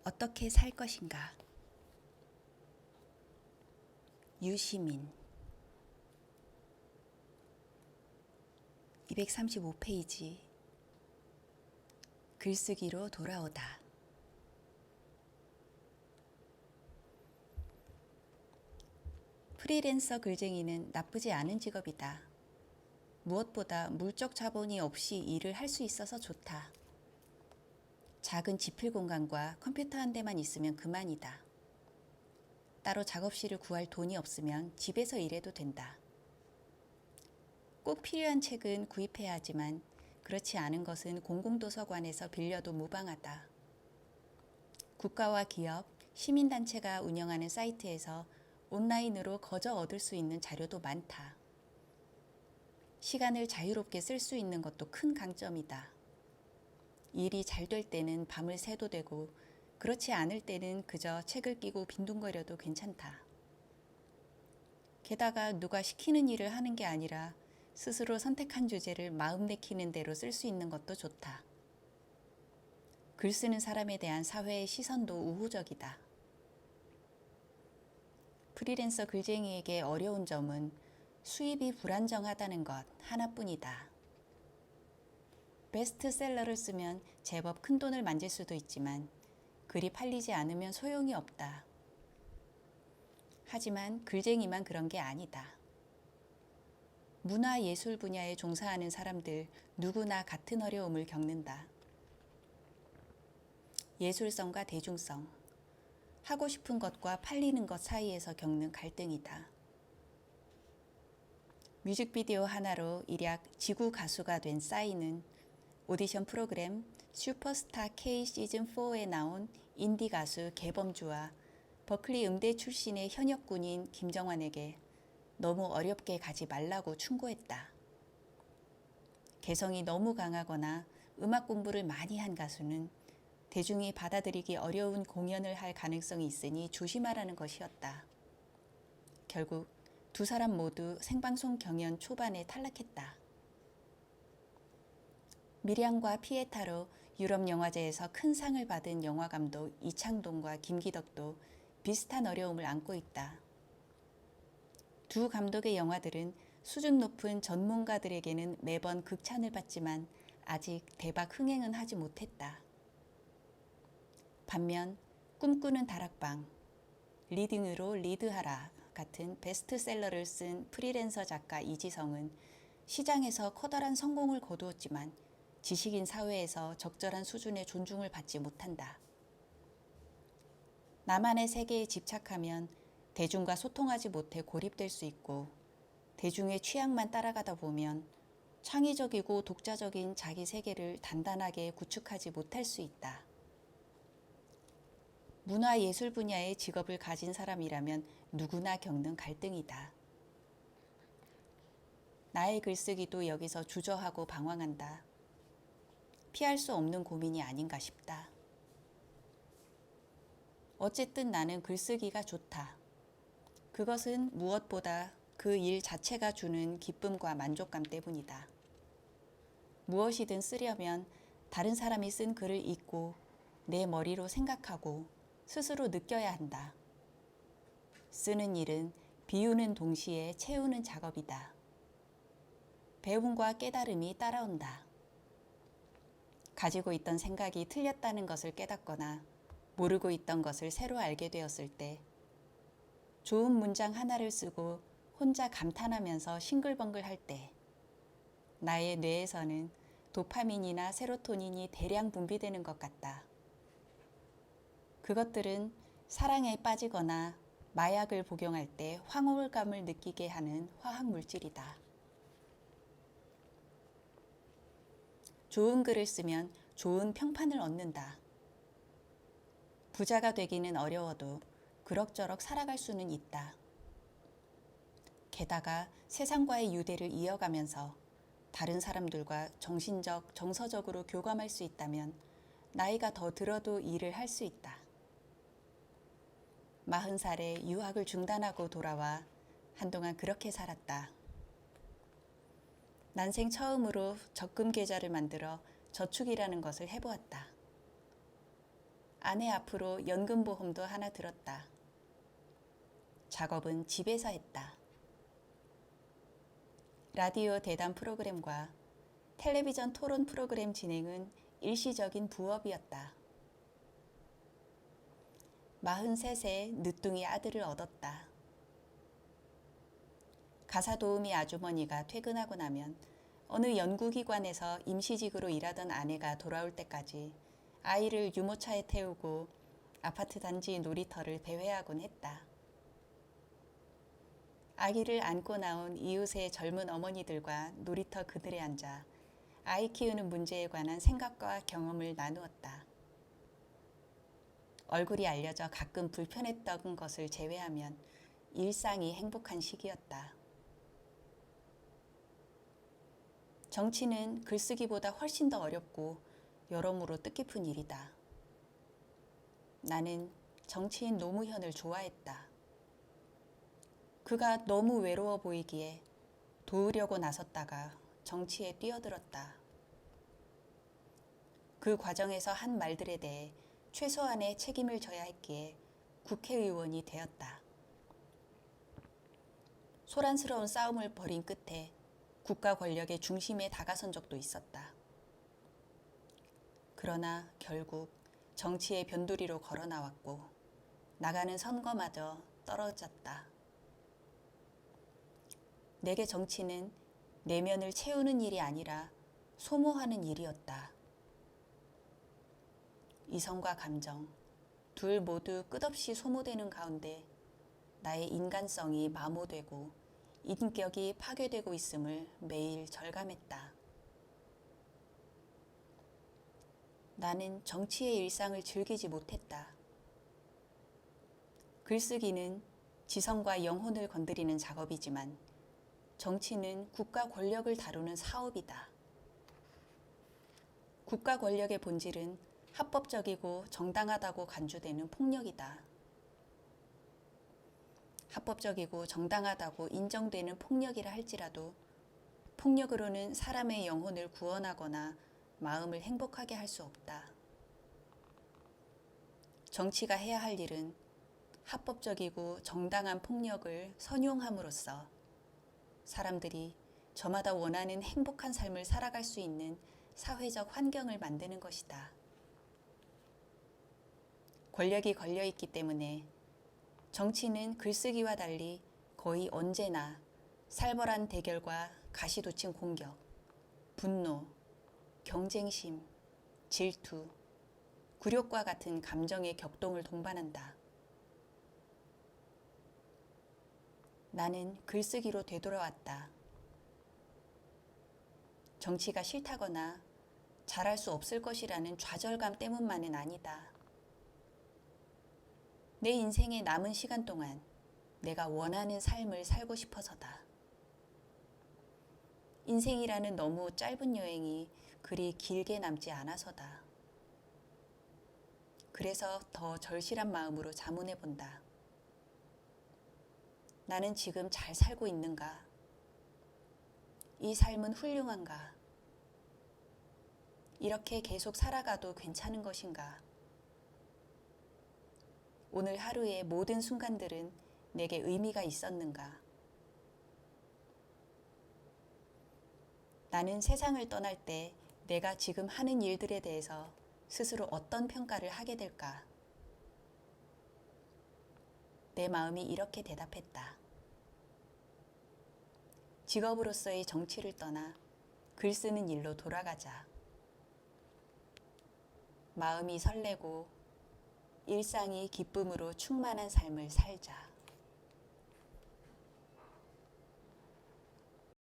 어떻게 살 것인가? 유시민 235페이지 글쓰기로 돌아오다. 프리랜서 글쟁이는 나쁘지 않은 직업이다. 무엇보다 물적 자본이 없이 일을 할 수 있어서 좋다. 작은 지필 공간과 컴퓨터 한 대만 있으면 그만이다. 따로 작업실을 구할 돈이 없으면 집에서 일해도 된다. 꼭 필요한 책은 구입해야 하지만 그렇지 않은 것은 공공도서관에서 빌려도 무방하다. 국가와 기업, 시민단체가 운영하는 사이트에서 온라인으로 거저 얻을 수 있는 자료도 많다. 시간을 자유롭게 쓸 수 있는 것도 큰 강점이다. 일이 잘 될 때는 밤을 새도 되고 그렇지 않을 때는 그저 책을 끼고 빈둥거려도 괜찮다. 게다가 누가 시키는 일을 하는 게 아니라 스스로 선택한 주제를 마음 내키는 대로 쓸 수 있는 것도 좋다. 글 쓰는 사람에 대한 사회의 시선도 우호적이다. 프리랜서 글쟁이에게 어려운 점은 수입이 불안정하다는 것 하나뿐이다. 베스트셀러를 쓰면 제법 큰 돈을 만질 수도 있지만 글이 팔리지 않으면 소용이 없다. 하지만 글쟁이만 그런 게 아니다. 문화예술 분야에 종사하는 사람들 누구나 같은 어려움을 겪는다. 예술성과 대중성, 하고 싶은 것과 팔리는 것 사이에서 겪는 갈등이다. 뮤직비디오 하나로 일약 지구 가수가 된 싸이는 오디션 프로그램 슈퍼스타 K 시즌4에 나온 인디 가수 개범주와 버클리 음대 출신의 현역군인 김정환에게 너무 어렵게 가지 말라고 충고했다. 개성이 너무 강하거나 음악 공부를 많이 한 가수는 대중이 받아들이기 어려운 공연을 할 가능성이 있으니 조심하라는 것이었다. 결국 두 사람 모두 생방송 경연 초반에 탈락했다. 미량과 피에타로 유럽 영화제에서 큰 상을 받은 영화감독 이창동과 김기덕도 비슷한 어려움을 안고 있다. 두 감독의 영화들은 수준 높은 전문가들에게는 매번 극찬을 받지만 아직 대박 흥행은 하지 못했다. 반면 꿈꾸는 다락방, 리딩으로 리드하라 같은 베스트셀러를 쓴 프리랜서 작가 이지성은 시장에서 커다란 성공을 거두었지만 지식인 사회에서 적절한 수준의 존중을 받지 못한다. 나만의 세계에 집착하면 대중과 소통하지 못해 고립될 수 있고 대중의 취향만 따라가다 보면 창의적이고 독자적인 자기 세계를 단단하게 구축하지 못할 수 있다. 문화예술 분야의 직업을 가진 사람이라면 누구나 겪는 갈등이다. 나의 글쓰기도 여기서 주저하고 방황한다. 피할 수 없는 고민이 아닌가 싶다. 어쨌든 나는 글쓰기가 좋다. 그것은 무엇보다 그 일 자체가 주는 기쁨과 만족감 때문이다. 무엇이든 쓰려면 다른 사람이 쓴 글을 읽고 내 머리로 생각하고 스스로 느껴야 한다. 쓰는 일은 비우는 동시에 채우는 작업이다. 배움과 깨달음이 따라온다. 가지고 있던 생각이 틀렸다는 것을 깨닫거나 모르고 있던 것을 새로 알게 되었을 때 좋은 문장 하나를 쓰고 혼자 감탄하면서 싱글벙글 할 때 나의 뇌에서는 도파민이나 세로토닌이 대량 분비되는 것 같다. 그것들은 사랑에 빠지거나 마약을 복용할 때 황홀감을 느끼게 하는 화학 물질이다. 좋은 글을 쓰면 좋은 평판을 얻는다. 부자가 되기는 어려워도 그럭저럭 살아갈 수는 있다. 게다가 세상과의 유대를 이어가면서 다른 사람들과 정신적, 정서적으로 교감할 수 있다면 나이가 더 들어도 일을 할 수 있다. 40살에 유학을 중단하고 돌아와 한동안 그렇게 살았다. 난생 처음으로 적금 계좌를 만들어 저축이라는 것을 해보았다. 아내 앞으로 연금보험도 하나 들었다. 작업은 집에서 했다. 라디오 대담 프로그램과 텔레비전 토론 프로그램 진행은 일시적인 부업이었다. 43세 늦둥이 아들을 얻었다. 가사도우미 아주머니가 퇴근하고 나면 어느 연구기관에서 임시직으로 일하던 아내가 돌아올 때까지 아이를 유모차에 태우고 아파트 단지 놀이터를 배회하곤 했다. 아기를 안고 나온 이웃의 젊은 어머니들과 놀이터 그늘에 앉아 아이 키우는 문제에 관한 생각과 경험을 나누었다. 얼굴이 알려져 가끔 불편했던 것을 제외하면 일상이 행복한 시기였다. 정치는 글쓰기보다 훨씬 더 어렵고 여러모로 뜻깊은 일이다. 나는 정치인 노무현을 좋아했다. 그가 너무 외로워 보이기에 도우려고 나섰다가 정치에 뛰어들었다. 그 과정에서 한 말들에 대해 최소한의 책임을 져야 했기에 국회의원이 되었다. 소란스러운 싸움을 벌인 끝에 국가 권력의 중심에 다가선 적도 있었다. 그러나 결국 정치의 변두리로 걸어 나왔고 나가는 선거마저 떨어졌다. 내게 정치는 내면을 채우는 일이 아니라 소모하는 일이었다. 이성과 감정, 둘 모두 끝없이 소모되는 가운데 나의 인간성이 마모되고 인격이 파괴되고 있음을 매일 절감했다. 나는 정치의 일상을 즐기지 못했다. 글쓰기는 지성과 영혼을 건드리는 작업이지만 정치는 국가 권력을 다루는 사업이다. 국가 권력의 본질은 합법적이고 정당하다고 간주되는 폭력이다. 합법적이고 정당하다고 인정되는 폭력이라 할지라도 폭력으로는 사람의 영혼을 구원하거나 마음을 행복하게 할 수 없다. 정치가 해야 할 일은 합법적이고 정당한 폭력을 선용함으로써 사람들이 저마다 원하는 행복한 삶을 살아갈 수 있는 사회적 환경을 만드는 것이다. 권력이 걸려있기 때문에 정치는 글쓰기와 달리 거의 언제나 살벌한 대결과 가시돋친 공격, 분노, 경쟁심, 질투, 굴욕과 같은 감정의 격동을 동반한다. 나는 글쓰기로 되돌아왔다. 정치가 싫다거나 잘할 수 없을 것이라는 좌절감 때문만은 아니다. 내 인생의 남은 시간 동안 내가 원하는 삶을 살고 싶어서다. 인생이라는 너무 짧은 여행이 그리 길게 남지 않아서다. 그래서 더 절실한 마음으로 자문해 본다. 나는 지금 잘 살고 있는가? 이 삶은 훌륭한가? 이렇게 계속 살아가도 괜찮은 것인가? 오늘 하루의 모든 순간들은 내게 의미가 있었는가? 나는 세상을 떠날 때 내가 지금 하는 일들에 대해서 스스로 어떤 평가를 하게 될까? 내 마음이 이렇게 대답했다. 직업으로서의 정치를 떠나 글 쓰는 일로 돌아가자. 마음이 설레고 일상이 기쁨으로 충만한 삶을 살자.